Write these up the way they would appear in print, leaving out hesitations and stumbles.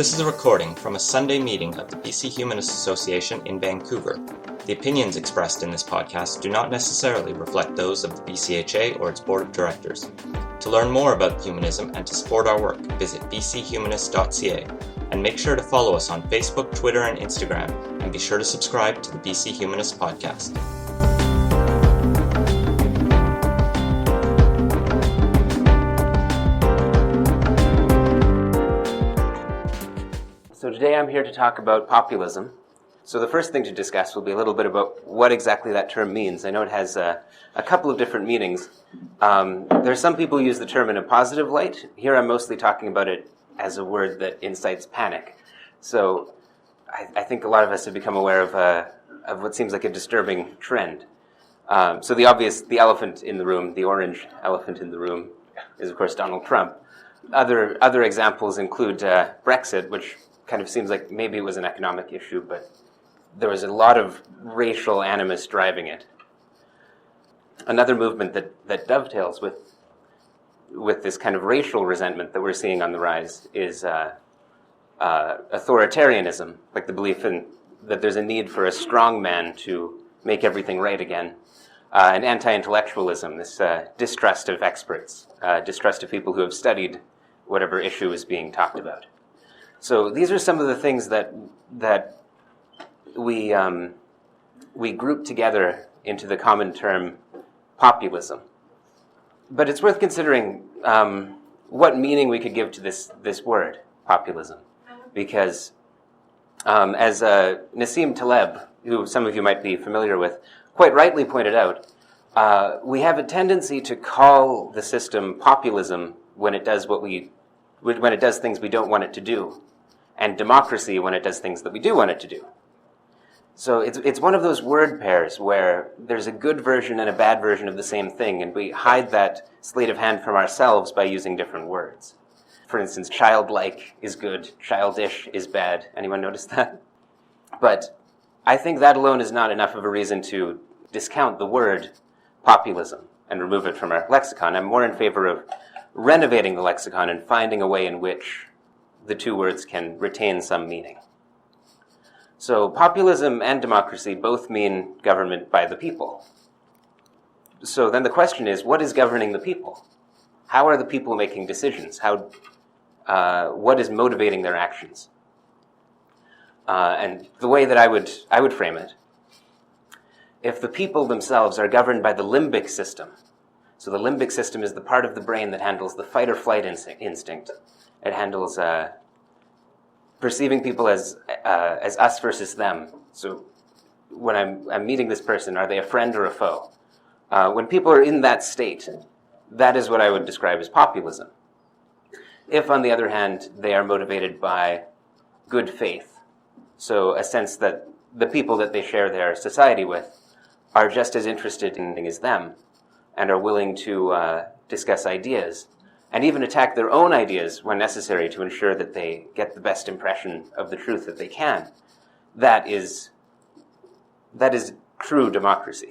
This is a recording from a Sunday meeting of the BC Humanist Association in Vancouver. The opinions expressed in this podcast do not necessarily reflect those of the BCHA or its board of directors. To learn more about humanism and to support our work, visit bchumanist.ca, and make sure to follow us on Facebook, Twitter, and Instagram, and be sure to subscribe to the BC Humanist podcast. So today I'm here to talk about populism. So the first thing to discuss will be a little bit about what exactly that term means. I know it has a couple of different meanings. There are some people who use the term in a positive light. Here I'm mostly talking about it as a word that incites panic. So I think a lot of us have become aware of what seems like a disturbing trend. So the elephant in the room, the orange elephant in the room, is of course Donald Trump. Other examples include Brexit, which kind of seems like maybe it was an economic issue, but there was a lot of racial animus driving it. Another movement that dovetails with this kind of racial resentment that we're seeing on the rise is authoritarianism, like the belief that there's a need for a strong man to make everything right again, and anti-intellectualism, this distrust of experts, distrust of people who have studied whatever issue is being talked about. So these are some of the things that we group together into the common term populism. But it's worth considering what meaning we could give to this word, populism, because as Nassim Taleb, who some of you might be familiar with, quite rightly pointed out, we have a tendency to call the system populism when it does things we don't want it to do, and democracy when it does things that we do want it to do. So it's one of those word pairs where there's a good version and a bad version of the same thing, and we hide that sleight of hand from ourselves by using different words. For instance, childlike is good, childish is bad. Anyone notice that? But I think that alone is not enough of a reason to discount the word populism and remove it from our lexicon. I'm more in favor of renovating the lexicon and finding a way in which the two words can retain some meaning. So populism and democracy both mean government by the people. So then the question is, what is governing the people? How are the people making decisions? What is motivating their actions? And the way that I would frame it, if the people themselves are governed by the limbic system, so the limbic system is the part of the brain that handles the fight or flight instinct. It handles perceiving people as us versus them. So when I'm meeting this person, are they a friend or a foe? When people are in that state, that is what I would describe as populism. If, on the other hand, they are motivated by good faith, so a sense that the people that they share their society with are just as interested in as them and are willing to discuss ideas and even attack their own ideas when necessary to ensure that they get the best impression of the truth that they can, that is true democracy.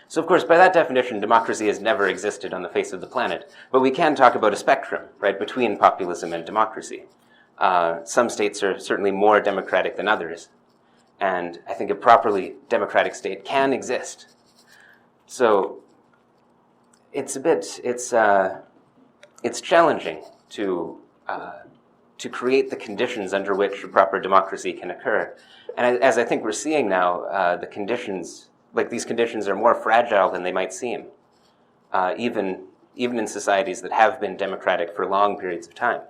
So, of course, by that definition, democracy has never existed on the face of the planet. But we can talk about a spectrum, right, between populism and democracy. Some states are certainly more democratic than others. And I think a properly democratic state can exist. So it's challenging to create the conditions under which a proper democracy can occur. And as I think we're seeing now, these conditions are more fragile than they might seem, even in societies that have been democratic for long periods of time.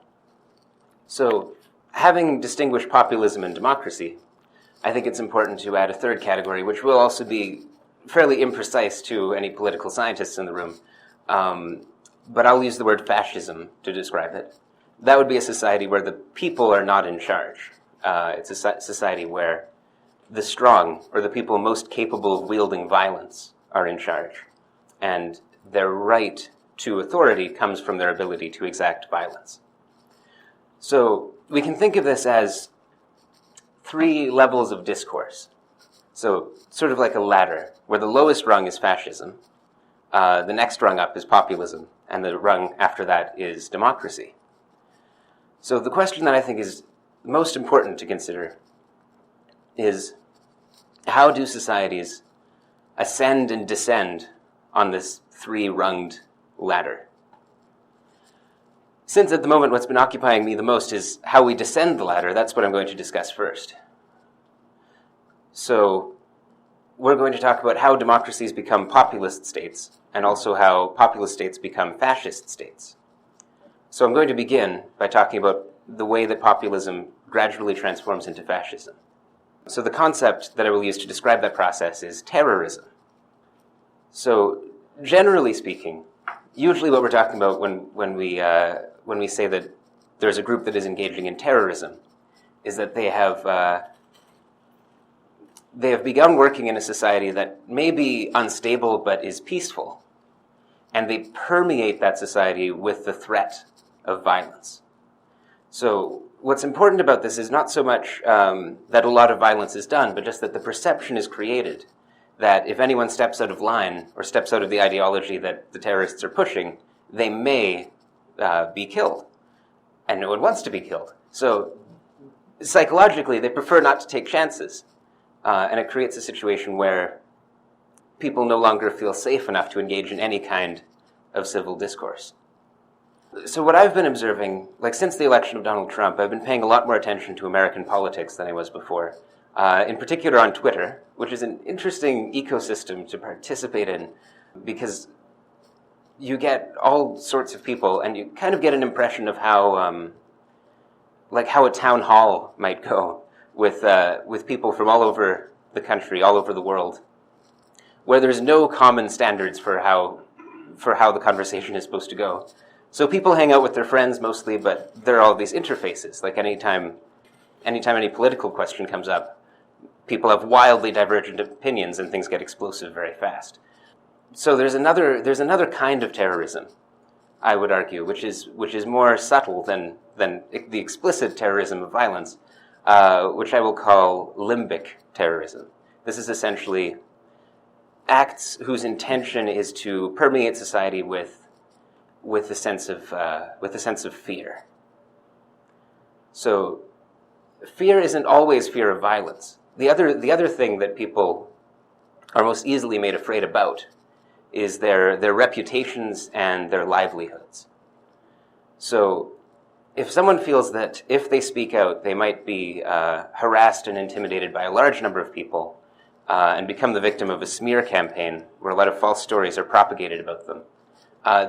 So, having distinguished populism and democracy, I think it's important to add a third category, which will also be fairly imprecise to any political scientists in the room, but I'll use the word fascism to describe it. That would be a society where the people are not in charge. It's a society where the strong, or the people most capable of wielding violence, are in charge. And their right to authority comes from their ability to exact violence. So we can think of this as three levels of discourse. So sort of like a ladder, where the lowest rung is fascism, the next rung up is populism, and the rung after that is democracy. So the question that I think is most important to consider is, how do societies ascend and descend on this three-runged ladder? Since at the moment what's been occupying me the most is how we descend the ladder, that's what I'm going to discuss first. So we're going to talk about how democracies become populist states, and also how populist states become fascist states. So I'm going to begin by talking about the way that populism gradually transforms into fascism. So the concept that I will use to describe that process is terrorism. So generally speaking, usually what we're talking about when we say that there's a group that is engaging in terrorism is that they have begun working in a society that may be unstable but is peaceful, and they permeate that society with the threat of violence. So what's important about this is not so much that a lot of violence is done, but just that the perception is created that if anyone steps out of line or steps out of the ideology that the terrorists are pushing, they may be killed. And no one wants to be killed. So psychologically, they prefer not to take chances. And it creates a situation where people no longer feel safe enough to engage in any kind of civil discourse. So what I've been observing, like since the election of Donald Trump, I've been paying a lot more attention to American politics than I was before, in particular on Twitter, which is an interesting ecosystem to participate in because you get all sorts of people and you kind of get an impression of how a town hall might go with people from all over the country, all over the world, where there's no common standards for how the conversation is supposed to go. So people hang out with their friends mostly, but there are all these interfaces. Like anytime any political question comes up, people have wildly divergent opinions and things get explosive very fast. So there's another kind of terrorism, I would argue, which is more subtle than the explicit terrorism of violence, which I will call limbic terrorism. This is essentially acts whose intention is to permeate society with a sense of fear. So fear isn't always fear of violence. The other thing that people are most easily made afraid about is their reputations and their livelihoods. So if someone feels that if they speak out, they might be harassed and intimidated by a large number of people and become the victim of a smear campaign where a lot of false stories are propagated about them,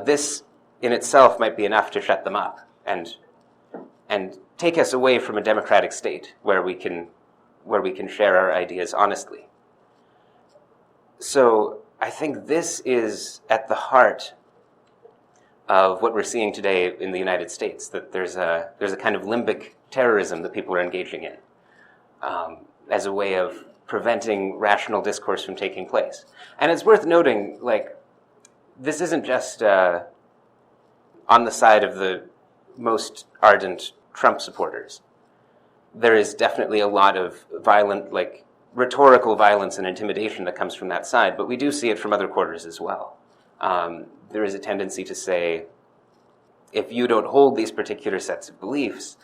this in itself might be enough to shut them up and take us away from a democratic state where we can share our ideas honestly. So I think this is at the heart of what we're seeing today in the United States, that there's a kind of limbic terrorism that people are engaging in as a way of preventing rational discourse from taking place. And it's worth noting, this isn't just on the side of the most ardent Trump supporters. There is definitely a lot of violent, rhetorical violence and intimidation that comes from that side, but we do see it from other quarters as well. There is a tendency to say, if you don't hold these particular sets of beliefs,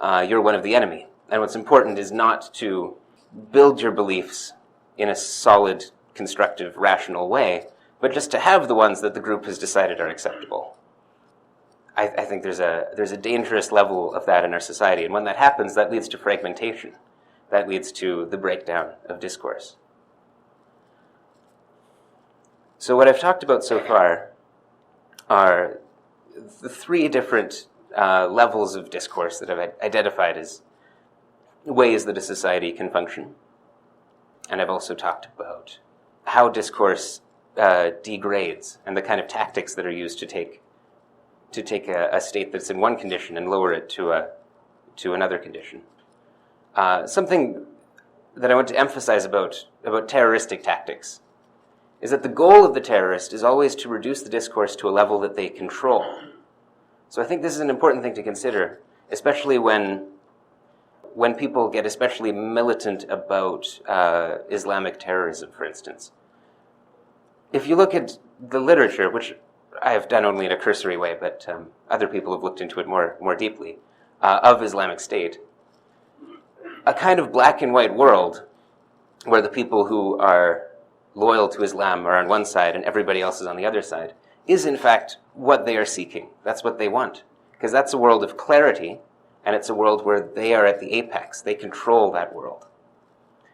you're one of the enemy. And what's important is not to build your beliefs in a solid, constructive, rational way, but just to have the ones that the group has decided are acceptable. I think there's a dangerous level of that in our society, and when that happens, that leads to fragmentation. That leads to the breakdown of discourse. So what I've talked about so far are the three different levels of discourse that I've identified as ways that a society can function. And I've also talked about how discourse degrades and the kind of tactics that are used to take a state that's in one condition and lower it to another condition. Something that I want to emphasize about terroristic tactics is that the goal of the terrorist is always to reduce the discourse to a level that they control. So I think this is an important thing to consider, especially when people get especially militant about Islamic terrorism, for instance. If you look at the literature, which I have done only in a cursory way, but other people have looked into it more deeply, of Islamic State, a kind of black and white world where the people who are loyal to Islam are on one side and everybody else is on the other side, is in fact what they are seeking. That's what they want. Because that's a world of clarity, and it's a world where they are at the apex. They control that world.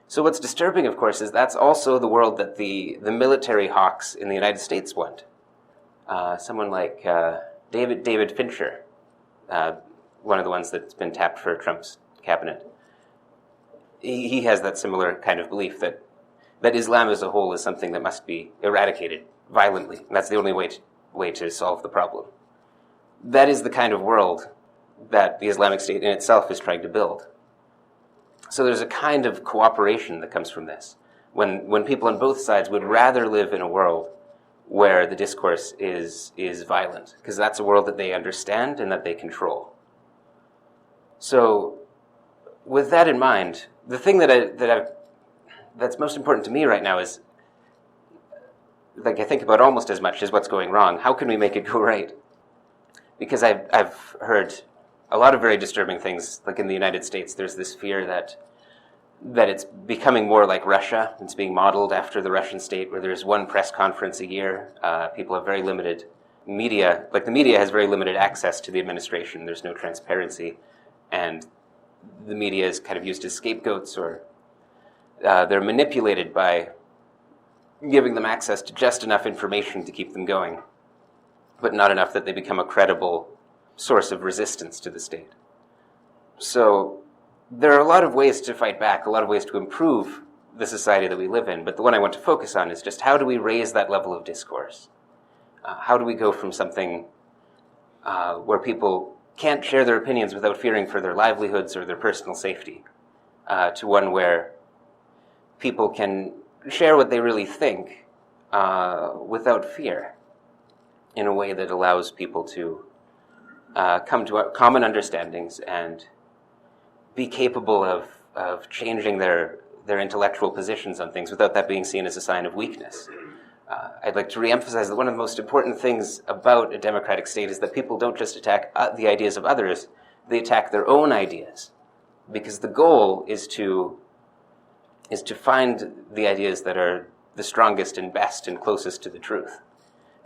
So what's disturbing, of course, is that's also the world that the military hawks in the United States want. Someone like David Fincher, one of the ones that's been tapped for Trump's cabinet, he has that similar kind of belief that Islam as a whole is something that must be eradicated violently. And that's the only way to solve the problem. That is the kind of world that the Islamic State in itself is trying to build. So there's a kind of cooperation that comes from this. When people on both sides would rather live in a world where the discourse is violent, because that's a world that they understand and that they control. So with that in mind, the thing that's most important to me right now is, like, I think about almost as much as what's going wrong. How can we make it go right? Because I've heard a lot of very disturbing things. Like in the United States, there's this fear that it's becoming more like Russia. It's being modeled after the Russian state, where there's one press conference a year. People have very limited media. Like, the media has very limited access to the administration. There's no transparency. And the media is kind of used as scapegoats, or they're manipulated by giving them access to just enough information to keep them going, but not enough that they become a credible source of resistance to the state. So there are a lot of ways to fight back, a lot of ways to improve the society that we live in, but the one I want to focus on is just how do we raise that level of discourse? How do we go from something where people can't share their opinions without fearing for their livelihoods or their personal safety, to one where people can share what they really think without fear, in a way that allows people to come to common understandings and be capable of changing their intellectual positions on things without that being seen as a sign of weakness. I'd like to reemphasize that one of the most important things about a democratic state is that people don't just attack the ideas of others, they attack their own ideas. Because the goal is to find the ideas that are the strongest and best and closest to the truth.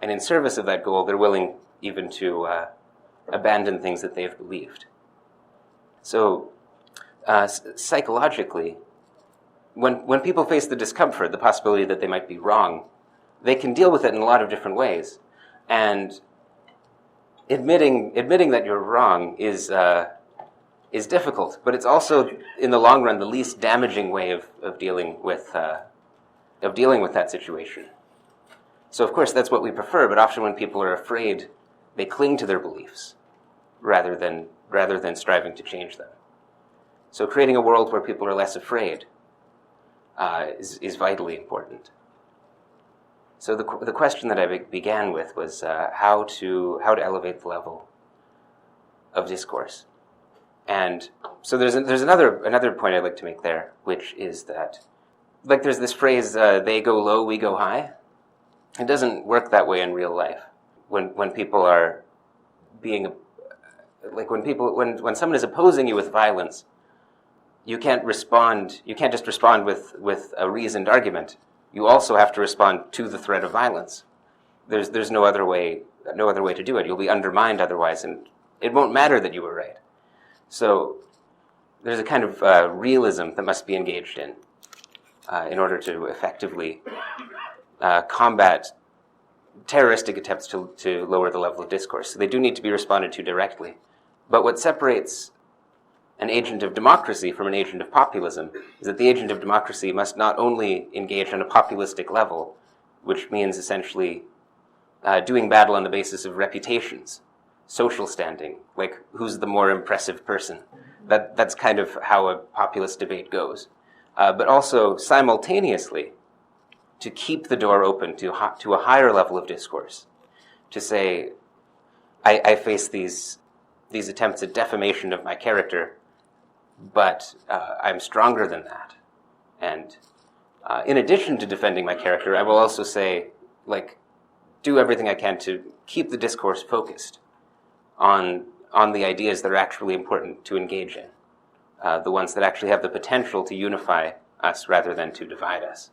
And in service of that goal, they're willing even to abandon things that they've believed. So psychologically, when people face the discomfort, the possibility that they might be wrong, they can deal with it in a lot of different ways. And admitting that you're wrong is difficult, but it's also, in the long run, the least damaging way of dealing with that situation. So, of course, that's what we prefer. But often, when people are afraid, they cling to their beliefs rather than striving to change them. So, creating a world where people are less afraid is vitally important. So, the question that I began with was how to elevate the level of discourse. And so there's another point I'd like to make there, which is that, like, there's this phrase, they go low, we go high. It doesn't work that way in real life. When people are being, like, when someone is opposing you with violence, you can't just respond with a reasoned argument. You also have to respond to the threat of violence. There's no other way to do it. You'll be undermined otherwise, and it won't matter that you were right. So there's a kind of realism that must be engaged in order to effectively combat terroristic attempts to lower the level of discourse. So they do need to be responded to directly. But what separates an agent of democracy from an agent of populism is that the agent of democracy must not only engage on a populistic level, which means essentially doing battle on the basis of reputations, social standing, like who's the more impressive person. That's kind of how a populist debate goes. But also simultaneously to keep the door open to a higher level of discourse, to say, I face these attempts at defamation of my character, but I'm stronger than that. And in addition to defending my character, I will also say, like, do everything I can to keep the discourse focused on on the ideas that are actually important to engage in, the ones that actually have the potential to unify us rather than to divide us.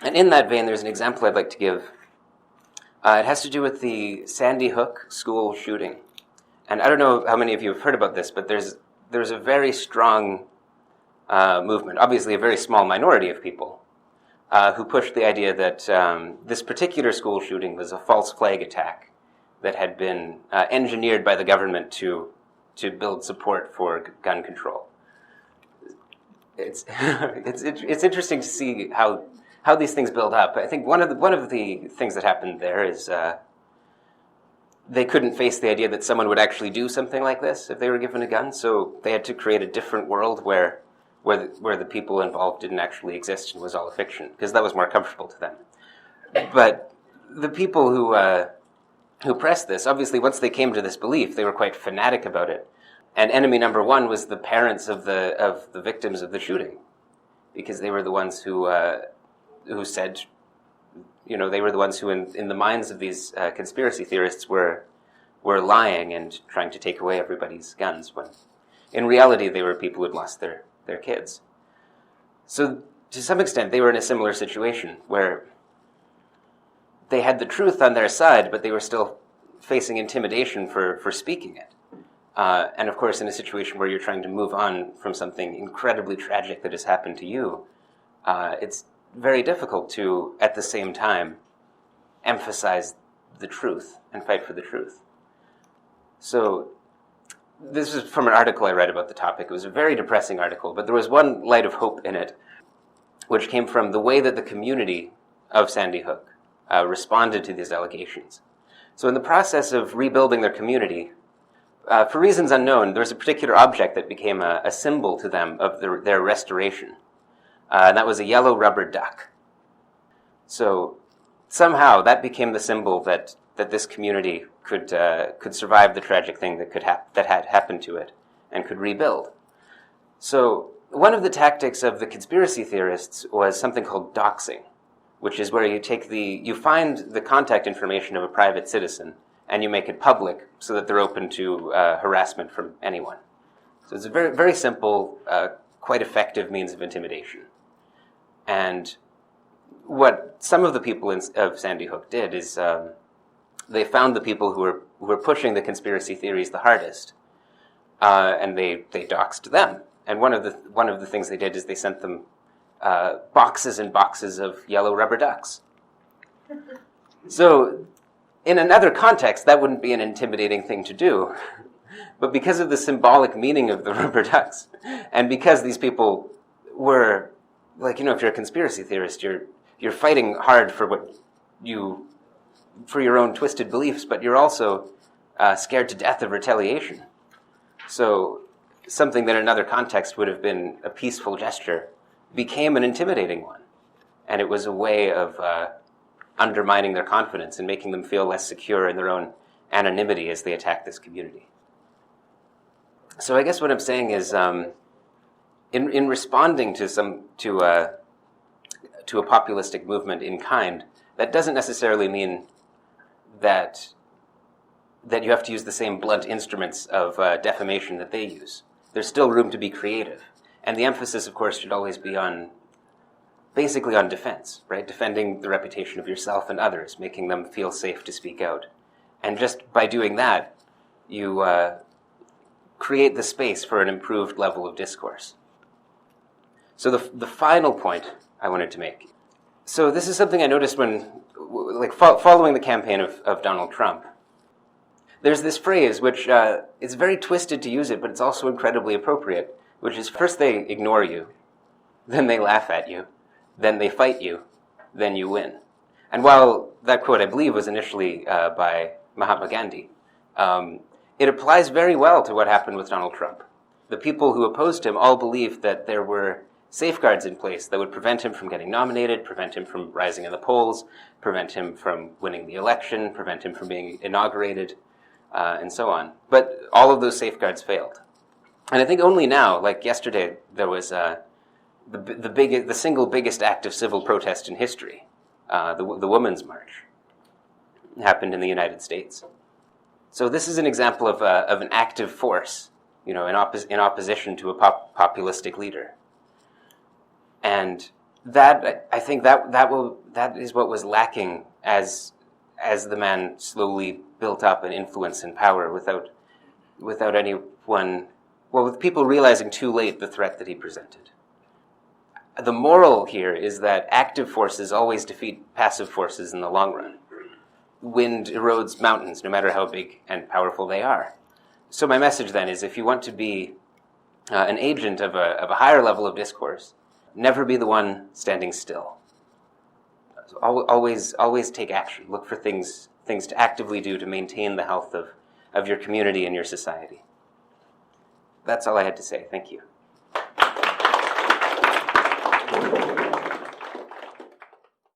And in that vein, there's an example I'd like to give. It has to do with the Sandy Hook school shooting. And I don't know how many of you have heard about this, but there's a very strong movement, obviously a very small minority of people, who pushed the idea that this particular school shooting was a false flag attack that had been engineered by the government to build support for gun control. It's interesting to see how these things build up. I think one of the things that happened there is they couldn't face the idea that someone would actually do something like this if they were given a gun, so they had to create a different world where the people involved didn't actually exist and was all a fiction, because that was more comfortable to them. But the people who pressed this, obviously once they came to this belief, they were quite fanatic about it. And enemy number one was the parents of the victims of the shooting, because they were the ones who said, they were the ones who in the minds of these conspiracy theorists were lying and trying to take away everybody's guns, when in reality they were people who had lost their kids. So to some extent they were in a similar situation where they had the truth on their side, but they were still facing intimidation for speaking it. And of course, in a situation where you're trying to move on from something incredibly tragic that has happened to you, it's very difficult to, at the same time, emphasize the truth and fight for the truth. So this is from an article I read about the topic. It was a very depressing article, but there was one light of hope in it, which came from the way that the community of Sandy Hook responded to these allegations. So in the process of rebuilding their community, for reasons unknown, there was a particular object that became a symbol to them of their restoration. And that was a yellow rubber duck. So somehow that became the symbol that this community could survive the tragic thing that had happened to it and could rebuild. So one of the tactics of the conspiracy theorists was something called doxing, which is where you find the contact information of a private citizen and you make it public so that they're open to harassment from anyone. So it's a very, very simple, quite effective means of intimidation. And what some of the people of Sandy Hook did is they found the people who were pushing the conspiracy theories the hardest, and they doxed them. And one of the things they did is they sent them boxes and boxes of yellow rubber ducks. So in another context, that wouldn't be an intimidating thing to do. But because of the symbolic meaning of the rubber ducks, and because these people were, if you're a conspiracy theorist, you're fighting hard for your own twisted beliefs, but you're also scared to death of retaliation. So something that in another context would have been a peaceful gesture became an intimidating one. And it was a way of undermining their confidence and making them feel less secure in their own anonymity as they attack this community. So I guess what I'm saying is, in responding to a populistic movement in kind, that doesn't necessarily mean that you have to use the same blunt instruments of defamation that they use. There's still room to be creative, and the emphasis, of course, should always be basically on defense, right? Defending the reputation of yourself and others, making them feel safe to speak out. And just by doing that, you create the space for an improved level of discourse. So the final point I wanted to make. So this is something I noticed when, following the campaign of Donald Trump. There's this phrase which it's very twisted to use it, but it's also incredibly appropriate, which is first they ignore you, then they laugh at you, then they fight you, then you win. And while that quote, I believe, was initially by Mahatma Gandhi, it applies very well to what happened with Donald Trump. The people who opposed him all believed that there were safeguards in place that would prevent him from getting nominated, prevent him from rising in the polls, prevent him from winning the election, prevent him from being inaugurated, and so on. But all of those safeguards failed. And I think only now, like yesterday, there was the single biggest act of civil protest in history, the Women's March. It happened in the United States. So this is an example of an active force, in opposition to a populistic leader. And that, I think that is what was lacking as the man slowly built up an influence and power without anyone, with people realizing too late the threat that he presented. The moral here is that active forces always defeat passive forces in the long run. Wind erodes mountains, no matter how big and powerful they are. So my message then is, if you want to be an agent of a higher level of discourse, never be the one standing still. So always take action. Look for things to actively do to maintain the health of your community and your society. That's all I had to say. Thank you.